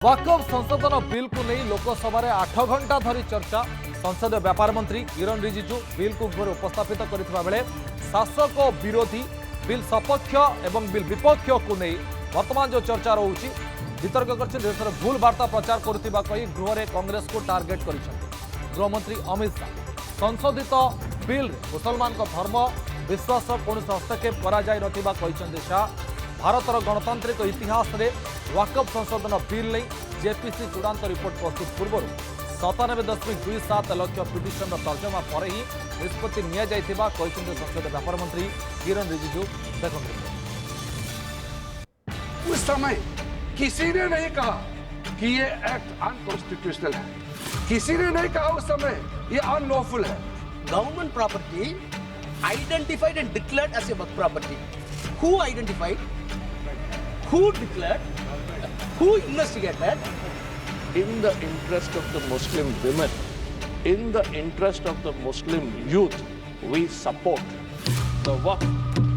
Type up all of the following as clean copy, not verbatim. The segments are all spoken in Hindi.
वक्फ संशोधन बिल को नहीं लोकसभा 8 घंटा धरी चर्चा। संसदीय व्यापार मंत्री किरण रिजिजू बिल को गृह उपस्थापित करथिबा बेले शासक विरोधी बिल सपक्ष एवं बिल विपक्ष को नहीं वर्तमान जो चर्चा रहुछि वितर्क कर देशर भूल वार्ता प्रचार करुथिबा कही गृह में कांग्रेस को टार्गेट करिसेंति गृहमंत्री अमित शाह। संशोधित बिल मुसलमान को धर्म विश्वास कौन हस्तक्षेप करा जाय नथिबा कहिसेंति शाह। भारतर गणतांत्रिक इतिहास में वक्फ संशोधन बिल नहीं जेपीसी चूड़ांत रिपोर्ट प्रस्तुत पूर्व 97.27 लाख पिटिशन तर्जमा पर ही निष्पत्ति संसदीय व्यापार मंत्री किरण रिजिजू। उस समय किसी ने नहीं कहा कि ये एक्ट अनकॉन्स्टिट्यूशनल है, किसी ने नहीं कहा उस समय ये अनलॉफुल है। Government property identified and declared as a work property. Who identified? Who declared? Who investigated? In the interest of the Muslim women, in the interest of the Muslim youth, we support the Waqf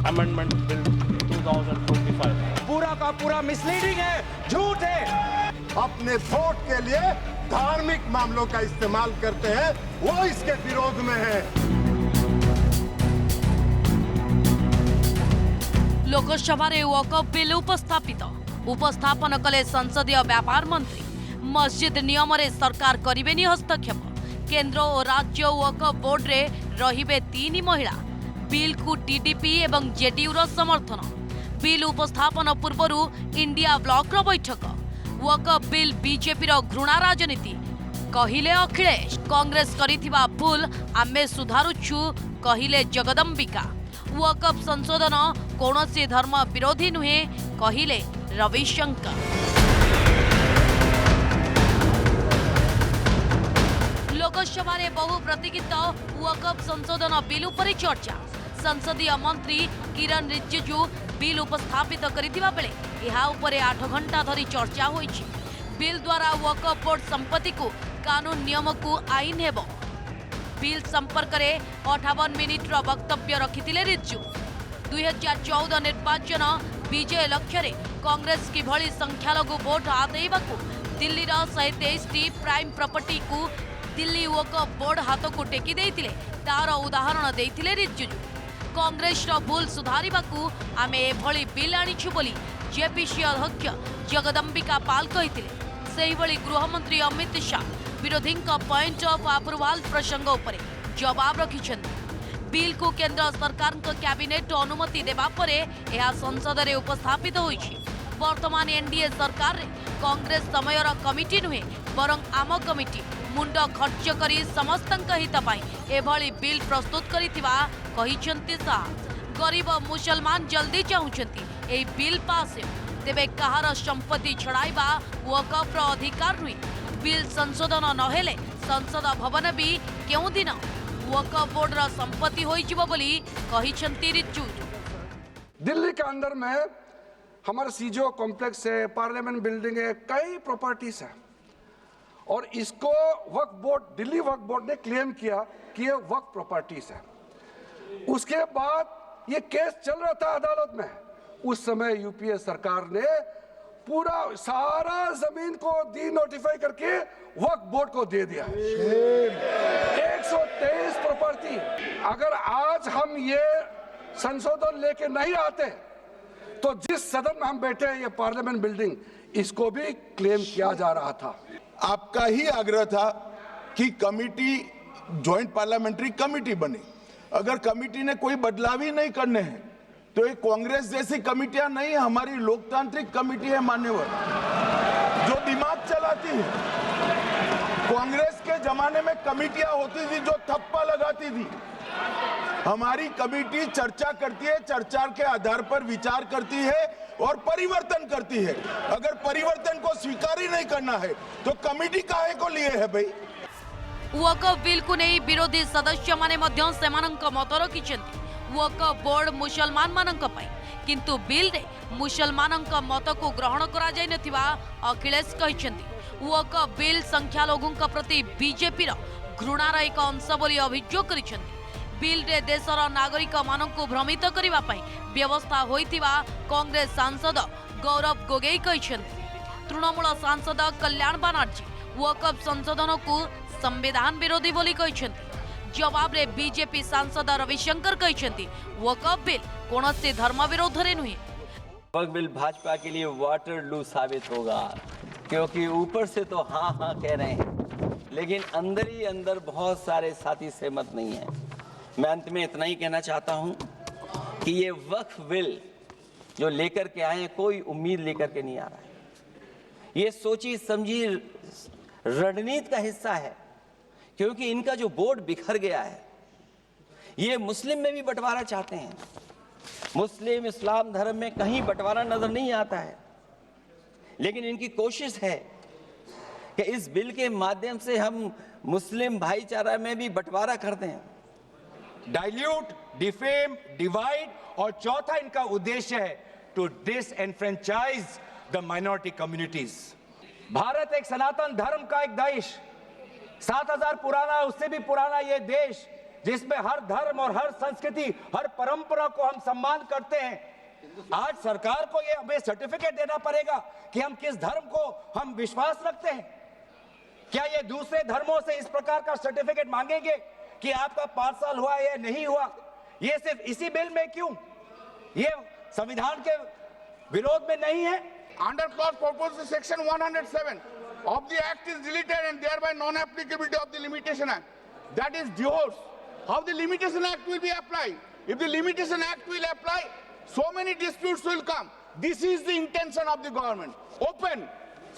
Amendment Bill 2025. पूरा का पूरा मिसलीडिंग है, झूठ है। अपने वोट के लिए धार्मिक मामलों का इस्तेमाल करते हैं, वो इसके विरोध में है। लोकसभा वक्फ बिल उपस्थापन कले संसदीय व्यापार मंत्री। मस्जिद नियम रे सरकार करिबेनी हस्तक्षेप। केंद्र और राज्य वक्फ बोर्ड रे रहिबे 3 महिला। बिल को टीडीपी एवं जेडीयू रो समर्थन। बिल उपस्थापन पूर्वरु इंडिया ब्लॉक रो बैठक। वक्फ बिल बीजेपी रो घृणा राजनीति कहिले अखिलेश। कांग्रेस करिथिबा भूल आमे सुधारुछु कहिले जगदंबिका। वक्फ संशोधन कौनसी धर्म विरोधी नुहे कहिले रविशंकर। लोकसभा बहु प्रतीक्षित वक्फ संशोधन बिल पर चर्चा। संसदीय मंत्री किरण रिजिजू बिल उपस्थापित करिथिबा बेले एहा उपरे 8 घंटा धरी चर्चा होइछि। बिल द्वारा वक्फ बोर्ड संपत्ति को कानून नियम को आईन हेबो। बिल संपर्क में 58 मिनिट्र वक्तव्य रखिथिले रिजिजू। 2014 निर्वाचन विजय लक्ष्य रे कांग्रेस किभली संख्यालघु वोट हातेइबाकू दिल्ली 123 प्राइम प्रॉपर्टी को दिल्ली वक्फ बोर्ड हाथ को टेकी देइथिले तार उदाहरण देइथिले रिजिजू। कांग्रेस भूल सुधारिबाकू आमे एभली बिल आनिछु बोली जेपीसी अध्यक्ष जगदंबिका पाल कहिथिले। सेही भली गृहमंत्री अमित शाह विरोधी पॉइंट ऑफ अप्रूवल प्रसंग उपरे जवाब रखिछन्ति। बिल को केंद्र सरकार कैबिनेट अनुमति देबा परे यह संसद में उपस्थापित होइछि। वर्तमान एनडीए सरकार रे कांग्रेस समयर कमिटी नुहे बरं आम कमिटी मुंड खर्च करी समस्तंक हित पाई एभली बिल प्रस्तुत करिथिबा कहिछन्ति शाह। गरीब मुसलमान जल्दी चाहुछन्ति एई बिल पास तेबे कहार संपत्ति छड़ाइबा वक्फ अधिकार नुहे। बिल संशोधन नहेले संसद भवन भी केउ दिन वक्फ बोर्ड संपत्ति होइजिबो बोली कहिछन्ति रिजिजू। दिल्ली के अंदर में हमारे सीजो कॉम्प्लेक्स है, पार्लियामेंट बिल्डिंग है, कई प्रॉपर्टीज है और इसको वक्फ बोर्ड, दिल्ली वक्फ बोर्ड ने क्लेम किया कि ये वक्फ प्रॉपर्टीज है। उसके बाद ये केस चल रहा था अदालत में। उस समय यूपीए सरकार ने पूरा सारा जमीन को डी नोटिफाई करके वक्फ बोर्ड को दे दिया। 123 प्रॉपर्टी। अगर आज हम ये संशोधन लेके नहीं आते तो जिस सदन में हम बैठे हैं, ये पार्लियामेंट बिल्डिंग, इसको भी क्लेम किया जा रहा था। आपका ही आग्रह था कि कमिटी, ज्वाइंट पार्लियामेंट्री कमिटी बने। अगर कमिटी ने कोई बदलाव ही नहीं करने हैं तो ये कांग्रेस जैसी कमिटियां नहीं, हमारी लोकतांत्रिक कमिटी है मान्यवर, जो दिमाग चलाती है। कांग्रेस के जमाने में कमिटियां होती थी जो थप्पा लगाती थी। हमारी कमिटी चर्चा करती है, चर्चा के आधार पर विचार करती है और परिवर्तन करती है। अगर परिवर्तन को स्वीकार ही नहीं करना है तो कमिटी काहे को लिए है भाई। वक्फ बिल को नहीं विरोधी सदस्य माने मध्य सेमानंक मत रखिछन्ति। वक्फ बोर्ड मुसलमान मानक पाई किंतु बिल रे मुसलमानक मत को ग्रहण करा जाय नथिबा अखिलेश कहिछन्ति। वक्फ बिल संख्यालघुंक प्रति बीजेपी रो घृणार एक अंश बोली अभियोग करिछन्ति। बिल रे देशर नागरिक मानक भ्रमित करिबा पई व्यवस्था होइतिबा कांग्रेस सांसद गौरव गोगोई कहिछन्ति। तृणमूल सांसद कल्याण बानर्जी वकफ संशोधन को संविधान विरोधी बोली कहते। जवाब रे बीजेपी सांसद रविशंकर कहते वकफ बिल कौन से धर्म विरोध रे नुहे। वक्फ बिल भाजपा के लिए वाटर लू साबित होगा, क्योंकि ऊपर से तो हाँ हाँ कह रहे हैं, लेकिन अंदर ही अंदर बहुत सारे साथी सहमत नहीं है। मैं अंत में इतना ही कहना चाहता हूं कि ये वक्फ बिल जो लेकर के आए हैं, कोई उम्मीद लेकर के नहीं आ रहा है। ये सोची समझी रणनीति का हिस्सा है, क्योंकि इनका जो बोर्ड बिखर गया है, ये मुस्लिम में भी बंटवारा चाहते हैं। मुस्लिम इस्लाम धर्म में कहीं बंटवारा नजर नहीं आता है, लेकिन इनकी कोशिश है कि इस बिल के माध्यम से हम मुस्लिम भाईचारा में भी बंटवारा करते हैं। डाइल्यूट, डिफेम, डिवाइड, और चौथा इनका उद्देश्य है to disenfranchise the minority communities. Bharat एक सनातन धर्म का एक देश, 7000 पुराना, उससे भी पुराना ये देश, जिसमें हर धर्म और हर संस्कृति, हर परंपरा को हम सम्मान करते हैं। आज सरकार को ये हमें सर्टिफिकेट देना पड़ेगा कि हम किस धर्म को हम विश्वास रखते हैं। क्या ये दूसरे धर्मों से इस प्रकार का सर्टिफिकेट मांगेंगे कि आपका 5 साल हुआ या नहीं हुआ? ये सिर्फ इसी बिल में क्यों? ये संविधान के विरोध में नहीं है? Under clause proposed section 107 of the act is deleted and thereby non-applicability of the limitation act. That is divorce. How the limitation act will be applied? If the limitation act will apply, so many disputes will come. This is the intention of the government. Open,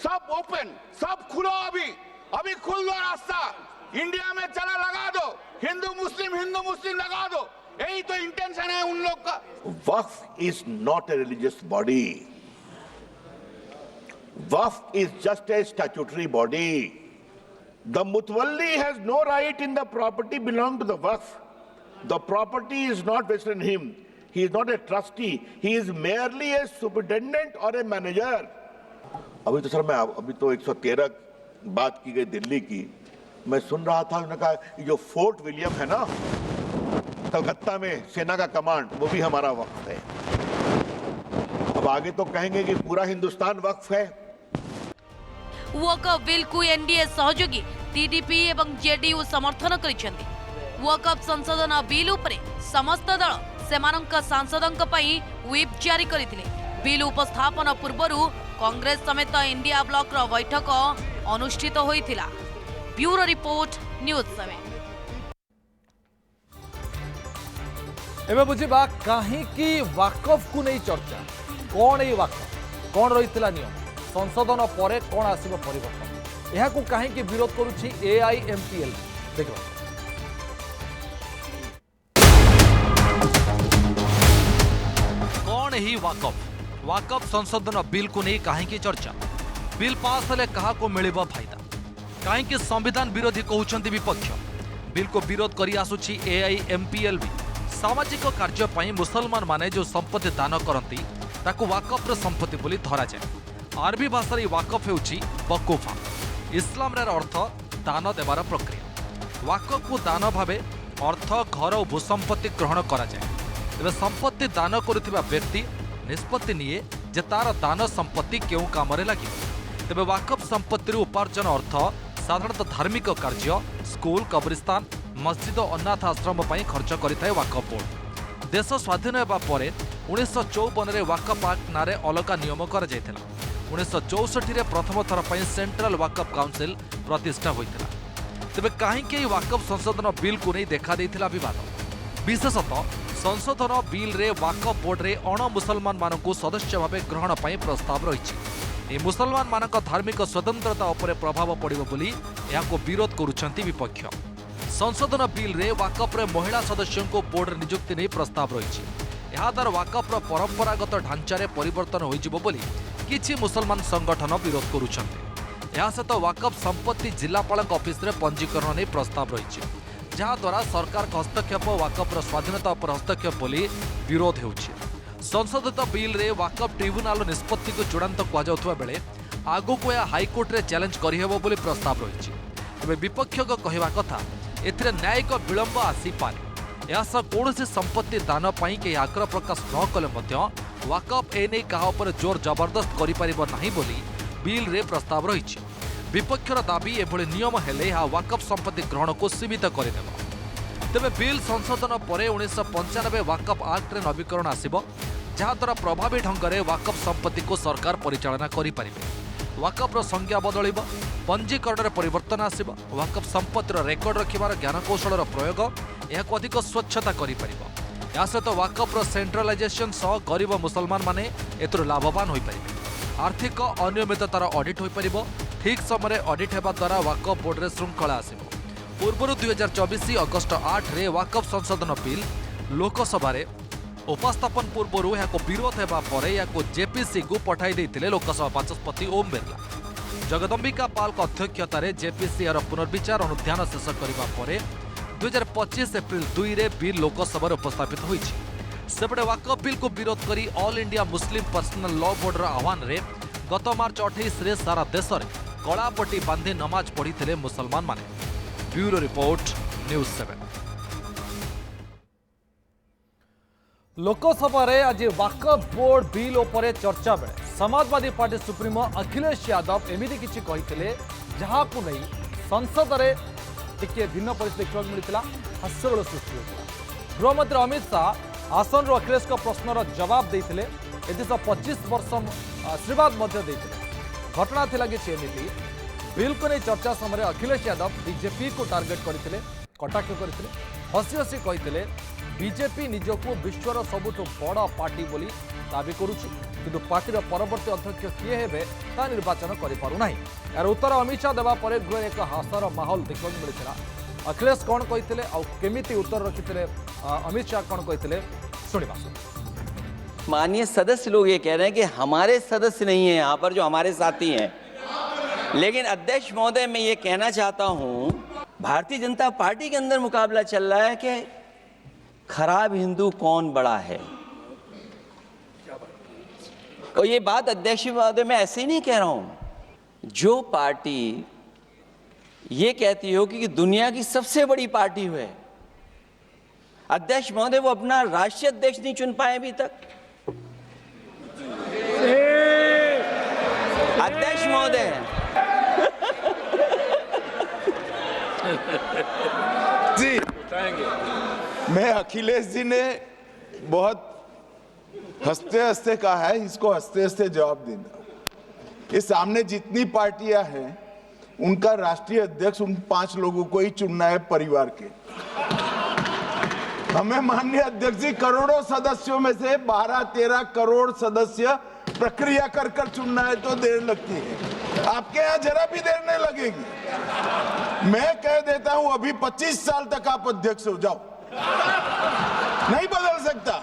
सब खुलो अभी खुल दो रास्ता। इंडिया में चला लगा दो, हिंदू मुस्लिम लगा दो। यही तो इंटेंशन है उन लोग का। Waqf is not a religious body. Waqf is just a statutory body. The Mutawalli has no right in the property belonging to the Waqf. The property is not vested in him. He is not a trustee. He is merely a superintendent or a manager. अभी तो सर मैं अभी तो 113 बात की गई दिल्ली की, मैं सुन रहा था, उन्होंने कहा कि जो फोर्ट विलियम है ना कलकत्ता में सेना का कमांड, वो भी हमारा वक्फ है। अब आगे तो कहेंगे कि पूरा हिंदुस्तान वक्फ है। वकफ बिल को एनडीए सहयोगी टीडीपी एवं जेडीयू समर्थन करिसेंती। वकफ संशोधन बिल उपरे समस्त दल सेमानंक सांसदंक पई व्हिप जारी करथिले। बिल उपस्थापन पूर्वरु कांग्रेस समेत इंडिया ब्लॉक रो बैठक अनुष्ठित होइथिला। Bureau report news 7। एबे बुझिबा काहेकि वाकफ को नहीं चर्चा, कौन ए वाकफ, कौन रहितला नियम, संशोधन परे कौन आसीबो परिवर्तन, एहा को काहेकि विरोध करूछि एआईएमपीएल। देखो कौन ही वाकफ संशोधन बिल को नहीं काहेकि चर्चा, बिल पास हेले कहा को मिलिबो फायदा, काहेकि संविधान विरोधी कहउछंती विपक्ष। बिल को विरोध करी आसुछि एआईएमपीएल भी। सामाजिक कार्य पई मुसलमान माने जो संपत्ति दान करती ताकू वाकफ संपत्ति बोली धरा जाए। आरबी भाषा वाकफ हेउछि वकुफा। इस्लाम रे अर्थ दान देवार प्रक्रिया। वाकफ को दान भावे अर्थ घर और भूसंपत्ति ग्रहण करा जाए। तेबे संपत्ति दान करुथिबा व्यक्ति निष्पत्ति निये जे तार दान संपत्ति केउ कामरे लागिबो। तेबे वाकफ संपत्ति उपार्जन अर्थ साधारणतः धार्मिक कार्य, स्कूल, कब्रिस्तान, मस्जिद और अनाथ आश्रम पर खर्च करिथाय वाकफ बोर्ड। देश स्वाधीन होगा पर 1954 वाकफ एक्ट नारे अलगा नियम कर 1964 प्रथम थर पर सेंट्रल वाकफ काउंसिल प्रतिष्ठा होता। तेबे कहीं वाकफ संशोधन बिल को नहीं देखा देथिला विवाद। विशेषतः संशोधन बिल रे वाकफ बोर्ड रे अण मुसलमान मानकु सदस्य भाव ग्रहण पर प्रस्ताव रही। मुसलमान मानक धार्मिक स्वतंत्रता उपर प्रभाव पड़िबो बोली याको विरोध करुछंती विपक्ष। संशोधन बिल रे वाकफ रे महिला सदस्यों को बोर्ड नियुक्ति नहीं प्रस्ताव रही। याद्वारा वाकफ परंपरागत ढांचारे परिवर्तन होइजिबो बोली किछि मुसलमान संगठन विरोध करुछंती। या सहित वाकफ संपत्ति जिलापाल ऑफिस रे पंजीकरण नहीं प्रस्ताव रही, जहाद्वारा सरकार हस्तक्षेप वाकफ स्वाधीनता पर हस्तक्षेप बोली विरोध होउछि। संशोधित बिल रे वाकफ ट्रिब्यूनाल निष्पत्ति को चूड़ांत कहुवा बेले आगुक या हाईकोर्ट रे चैलेंज करिहेबो बोली प्रस्ताव रही। तेबे विपक्ष कहवा कथा एथिरे न्यायिक विलंब आसी पारे। यासह कौनसी संपत्ति दान पाई के आग्रह प्रकाश न कले मध्य वाकफ एने कहा पर जोर जबरदस्त करि परिबो नाही बोली बिल रे प्रस्ताव रही। विपक्षर दाबी एभली नियम हेले यह वाकफ संपत्ति ग्रहण को सीमित करदेव। तेबे बिल संशोधन पर 1995 वाकफ आक्ट रे नवीकरण आसिबो, जहाद्वारा प्रभावी ढंग से वाकफ संपत्ति को सरकार परिचालना करें। वाकफ्र संज्ञा बदल, पंजीकरण में परिवर्तन आसिबो, वाकफ संपत्तिर रेकर्ड रखिबार ज्ञानकौशल प्रयोग यह अधिक स्वच्छता करें। या सहित वाकफ्र सेंट्रलाइजेशन सह गरीब मुसलमान माने एथुर लाभवान हो पारे। आर्थिक अनियमिततार ऑडिट हो पार। ठीक समय ऑडिट हेबा द्वारा वाकफ बोर्ड रे श्रृंखला आसिबो। पूर्व 2024 अगस्ट 8 रे वाकफ संशोधन बिल लोकसभा उपस्थापन पूर्व यहाँ विरोध होगा पर जेपीसी को पठाई देते लोकसभा बाचस्पति ओम बिरला। जगदम्बिका पाल अध्यक्षतार जेपीसी यार पुनर्विचार अनुध्यान शेष करने पर 2025 एप्रिल 2 रे बिल लोकसभा उपस्थापित होइछि। सेपटे वाकफ बिल को विरोध करी all India Muslim personal law board आह्वान रे गत मार्च 28 रे सारा देश में कलापट्टी बांधि नमाज पढ़ी मुसलमान माने। Bureau report, news 7। लोकसभा रे आज वाकफ बोर्ड बिल उपरे चर्चा बेले समाजवादी पार्टी सुप्रीमो अखिलेश यादव एमिति किछि कहिथिले जहां को नहीं संसद रे टिके भिन्न परिस्थिति देखा मिलता। हास्यबेल सृष्टि होता। गृहमंत्री अमित शाह आसन रो अखिलेश का प्रश्नर जवाब देते। एदेश 25 वर्ष आशीर्वाद घटना थिला कि एमिति बिल को नहीं चर्चा समय अखिलेश यादव बीजेपी को टार्गेट करते, कटाक्ष करते, हसी हसी कहते बीजेपी निजको विश्वर सबुठ बड़ पार्टी बोली दाबी करुच्ची, किंतु पार्टीर परवर्ती अध्यक्ष किए हेबे ता निर्वाचन करिपारुना। यार उत्तर अमित शाह देवा पर गृह एक हास्यर माहौल देखा मिलता। अखिलेश कौन कहते और केमिति उत्तर रखिते अमित शाह कौन कहते शुणा। माननीय सदस्य लोग ये कह रहे हैं कि हमारे सदस्य नहीं है यहाँ पर जो हमारे साथी हैं, लेकिन अध्यक्ष महोदय मैं ये कहना चाहता हूँ भारतीय जनता पार्टी के अंदर मुकाबला चल रहा है कि खराब हिंदू कौन बड़ा है। और ये बात अध्यक्ष महोदय मैं ऐसे ही नहीं कह रहा हूं। जो पार्टी ये कहती हो कि दुनिया की सबसे बड़ी पार्टी है, अध्यक्ष महोदय वो अपना राष्ट्रीय अध्यक्ष नहीं चुन पाए अभी तक। अध्यक्ष महोदय जी, मैं अखिलेश जी ने बहुत हंसते हंसते कहा है, इसको हंसते हंसते जवाब देना। इस सामने जितनी पार्टियां हैं उनका राष्ट्रीय अध्यक्ष उन 5 लोगों को ही चुनना है परिवार के। हमें माननीय अध्यक्ष जी करोड़ों सदस्यों में से 12-13 करोड़ सदस्य प्रक्रिया कर कर चुनना है तो देर लगती है। आपके यहाँ जरा भी देर नहीं लगेगी। मैं कह देता हूं अभी 25 साल तक आप अध्यक्ष हो जाओ, नहीं बदल सकता।